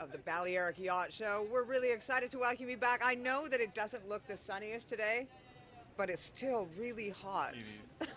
of the Balearic Yacht Show. We're really excited to welcome you back. I know that it doesn't look the sunniest today, but it's still really hot. It is.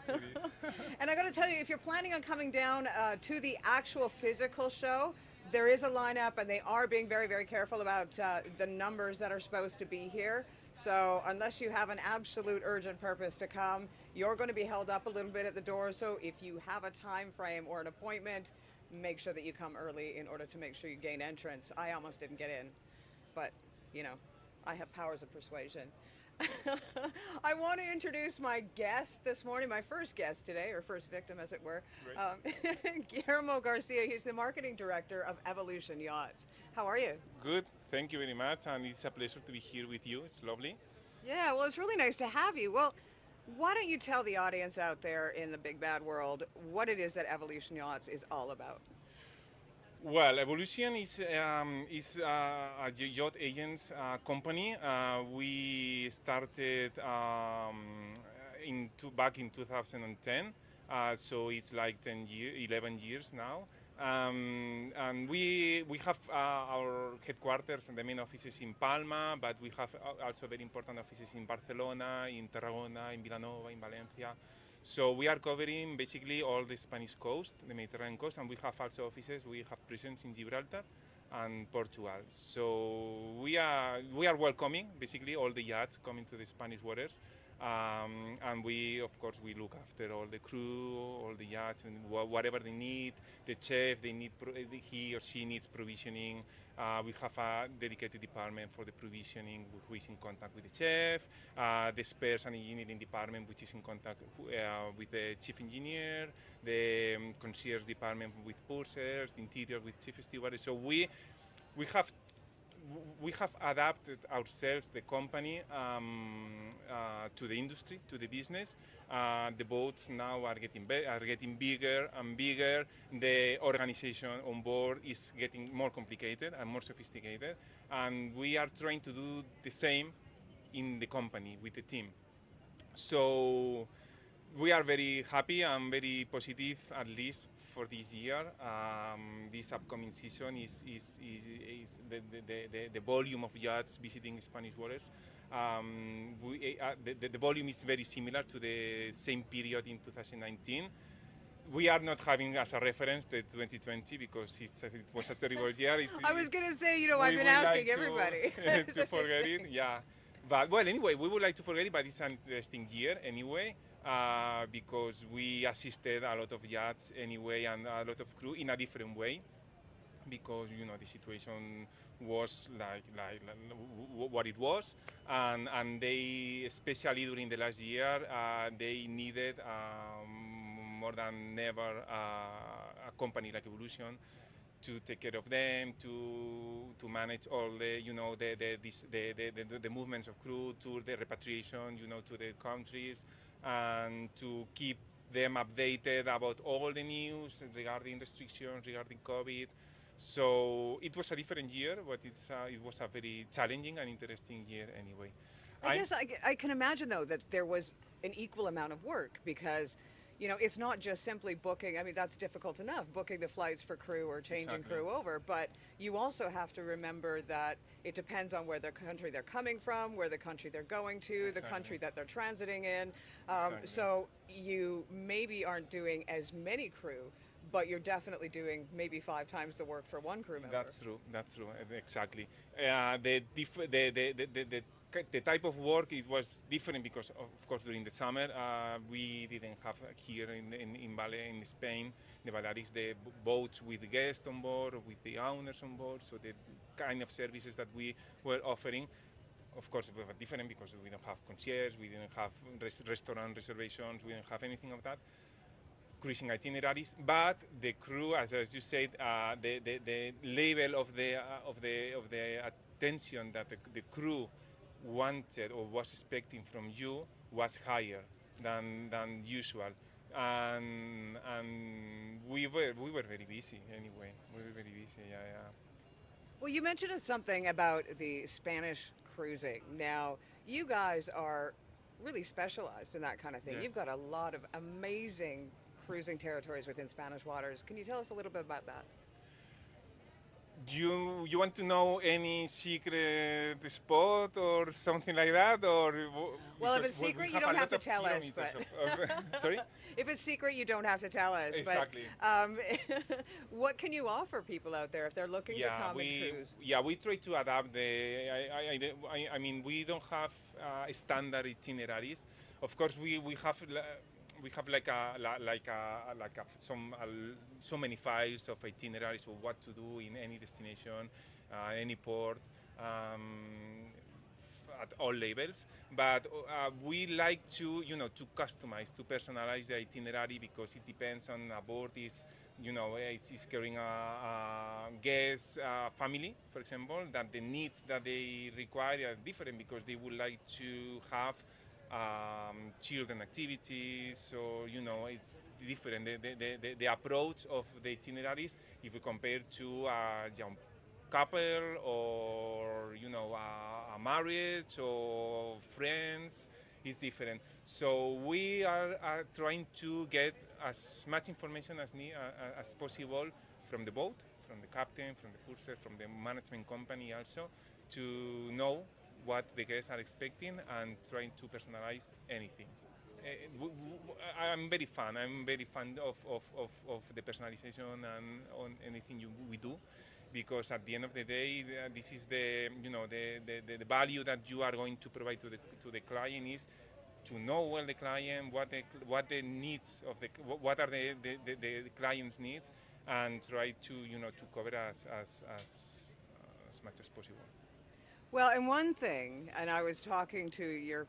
It is. And I got to tell you, if you're planning on coming down to the actual physical show, there is a lineup, and they are being very, very careful about the numbers that are supposed to be here. So unless you have an absolute urgent purpose to come, you're going to be held up a little bit at the door. So if you have a time frame or an appointment, make sure that you come early in order to make sure you gain entrance. I almost didn't get in, but you know, I have powers of persuasion. I want to introduce my guest this morning, my first guest today, or first victim as it were, Guillermo Garcia. He's the marketing director of EVOLUTION Yachts. How are you? Good, thank you very much, and it's a pleasure to be here with you. It's lovely. Yeah, well, it's really nice to have you. Well, why don't you tell the audience out there in the big bad world what it is that EVOLUTION Yachts is all about? Well, EVOLUTION is a yacht agents company. We started back in 2010, so it's like 11 years now. And we have our headquarters and the main offices in Palma, but we have also very important offices in Barcelona, in Tarragona, in Vilanova, in Valencia. So we are covering basically all the Spanish coast, the Mediterranean coast, and we have also offices. We have presence in Gibraltar and Portugal. So we are welcoming basically all the yachts coming to the Spanish waters. And we, of course, we look after all the crew, all the yachts, and whatever they need. The chef, he or she needs provisioning. We have a dedicated department for the provisioning, who is in contact with the chef. The spares and engineering department, which is in contact with the chief engineer. The concierge department with pursers, interior with chief steward. So we have adapted ourselves, the company, to the industry, to the business. The boats now are getting bigger and bigger. The organization on board is getting more complicated and more sophisticated. And we are trying to do the same in the company with the team. So we are very happy and very positive, at least for this year. This upcoming season is the volume of yachts visiting Spanish waters. The volume is very similar to the same period in 2019. We are not having as a reference the 2020 because it was a terrible year. I was going to say, I've been asking everybody to forget it, yeah. But well, anyway, we would like to forget it, but it's an interesting year anyway. Because we assisted a lot of yachts anyway and a lot of crew in a different way, because the situation was like what it was, and they, especially during the last year, they needed more than ever a company like EVOLUTION to take care of them, to manage all the the movements of crew, to the repatriation to the countries, and to keep them updated about all the news regarding restrictions, regarding COVID. So it was a different year, but it was a very challenging and interesting year anyway. I guess I can imagine, though, that there was an equal amount of work, because it's not just simply booking. I mean, that's difficult enough, booking the flights for crew or changing crew over, but you also have to remember that it depends on where the country they're coming from, where the country they're going to, the country that they're transiting in. So you maybe aren't doing as many crew, but you're definitely doing maybe 5 times the work for one crew member. That's true, exactly. The type of work, it was different because, of course, during the summer we didn't have here in Spain, the Balearics, the boats with guests on board or with the owners on board. So the kind of services that we were offering, of course, were different because we don't have concierge, we didn't have restaurant reservations, we didn't have anything of that. Cruising itineraries, but the crew, as you said, the level of the attention that the crew wanted or was expecting from you was higher than usual, and we were very busy anyway. We were very busy, yeah. Well, you mentioned something about the Spanish cruising. Now, you guys are really specialized in that kind of thing. Yes. You've got a lot of amazing cruising territories within Spanish waters. Can you tell us a little bit about that? You want to know any secret spot or something like that, or Well, if because it's we secret, you have a don't have lot to of tell us. kilometers But sorry. if it's secret, you don't have to tell us. Exactly. But what can you offer people out there if they're looking to come and cruise? We try to adapt the. I mean, we don't have standard itineraries. Of course, we have like so many files of itineraries of what to do in any destination, any port. At all levels, but we like to to customize, to personalize the itinerary because it depends on a board is it's carrying a guest family, for example, that the needs that they require are different because they would like to have children activities, so it's different. The approach of the itineraries, if we compare to a young couple or a marriage or friends, is different. So we are trying to get as much information as possible from the boat, from the captain, from the purser, from the management company also, to know what the guests are expecting and trying to personalize anything. I'm very fan. I'm very fan of the personalization and on anything we do, because at the end of the day, this is the value that you are going to provide to the client is to know well the client, what the needs of what are the client's needs, and try to to cover as much as possible. Well, and one thing, and I was talking to your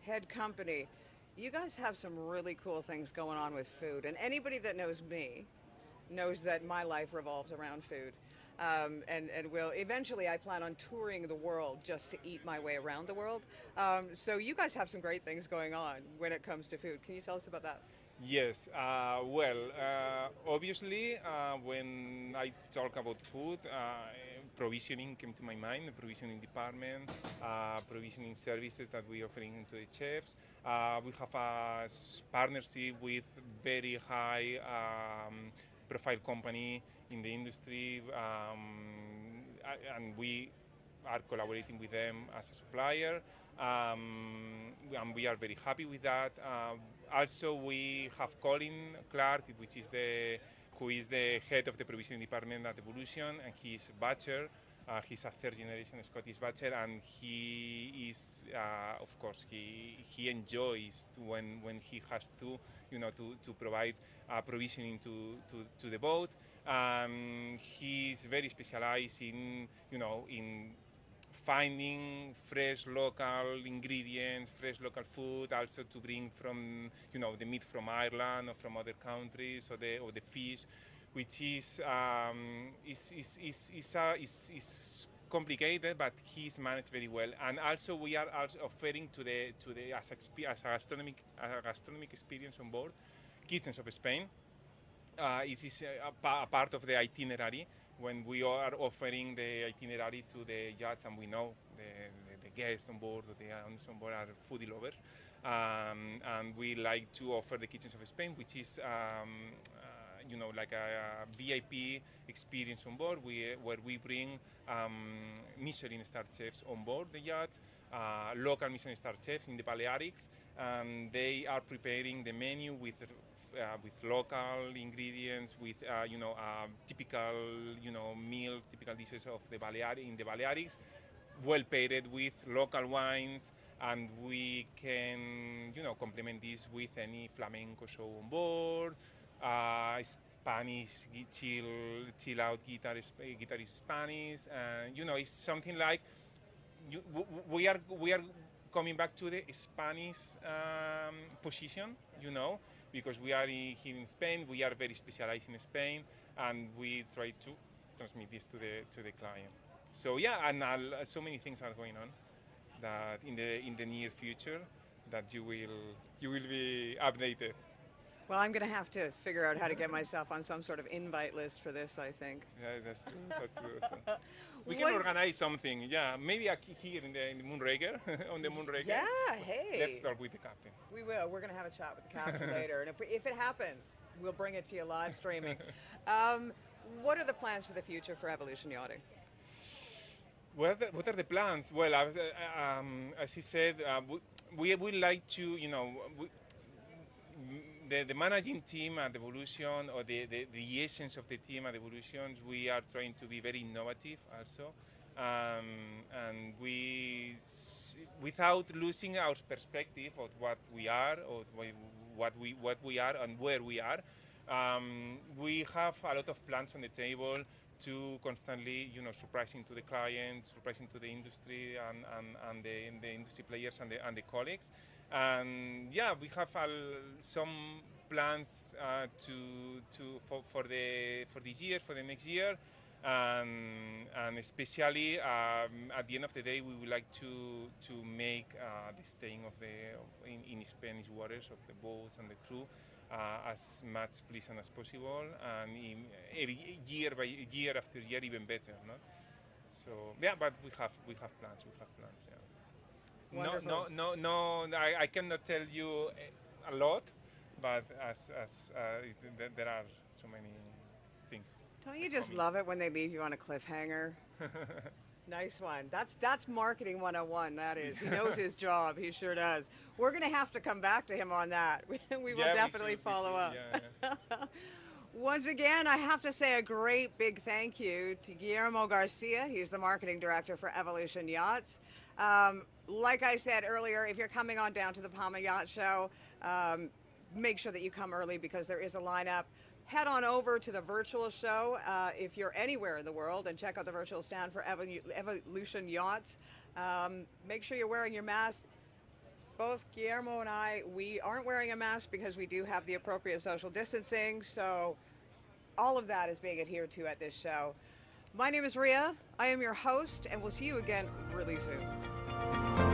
head company, you guys have some really cool things going on with food. And anybody that knows me knows that my life revolves around food. And will eventually I plan on touring the world just to eat my way around the world. So you guys have some great things going on when it comes to food. Can you tell us about that? Yes, obviously, when I talk about food, provisioning came to my mind, the provisioning department, provisioning services that we offering to the chefs. We have a partnership with very high profile company in the industry, and we are collaborating with them as a supplier, and we are very happy with that. Also, we have Colin Clark, who is the head of the provisioning department at EVOLUTION, and he's butcher. He's a third generation Scottish butcher, and he is, of course, he enjoys when he has to, to provide provisioning to the boat. He's very specialized in, in finding fresh local ingredients, fresh local food, also to bring from, the meat from Ireland or from other countries, or the fish, which is complicated, but he's managed very well. And also we are also offering to the as a gastronomic experience on board, Kitchens of Spain. It is a part of the itinerary when we are offering the itinerary to the yachts, and we know the guests on board, or the owners on board are foodie lovers, and we like to offer the Kitchens of Spain, which is like a VIP experience on board, where we bring Michelin star chefs on board the yachts, local Michelin star chefs in the Balearics, and they are preparing the menu with local ingredients, with typical meal, typical dishes of the Balearics, well paired with local wines, and we can complement this with any flamenco show on board, Spanish chill out guitarist Spanish, it's something like we are coming back to the Spanish position, because we are here in Spain. We are very specialized in Spain, and we try to transmit this to the client. So yeah, and so many things are going on that in the near future that you will be updated. Well, I'm going to have to figure out how to get myself on some sort of invite list for this, I think. Yeah, that's true. That's true. We can organize something. Yeah, maybe here in the Moonraker, on the Moonraker. Yeah, hey. Let's start with the captain. We will. We're going to have a chat with the captain later, and if it happens, we'll bring it to you live streaming. What are the plans for the future for Evolution Yachting? What are the plans? Well, as he said, we would like to, the managing team at Evolution, or the essence of the team at Evolution, we are trying to be very innovative also. And without losing our perspective of what we are, or what we are and where we are, we have a lot of plans on the table to constantly, surprising to the client, surprising to the industry and the industry players and the colleagues. And yeah, we have some plans for this year, for the next year. And especially at the end of the day, we would like to make the staying in Spanish waters of the boats and the crew as much pleasant as possible, and every year after year even better. No? So yeah, but we have plans. Yeah. Wonderful. No. I cannot tell you a lot, but there are so many things. Don't you just love it when they leave you on a cliffhanger? Nice one. That's marketing 101, that is. He knows his job. He sure does. We're going to have to come back to him on that. We will definitely follow up. Yeah. Once again, I have to say a great big thank you to Guillermo Garcia. He's the marketing director for Evolution Yachts. Like I said earlier, if you're coming on down to the Palma Yacht Show, make sure that you come early because there is a lineup. Head on over to the virtual show if you're anywhere in the world and check out the virtual stand for Evolution Yachts. Make sure you're wearing your mask. Both Guillermo and I, we aren't wearing a mask because we do have the appropriate social distancing, so all of that is being adhered to at this show. My name is Ria. I am your host, and we'll see you again really soon.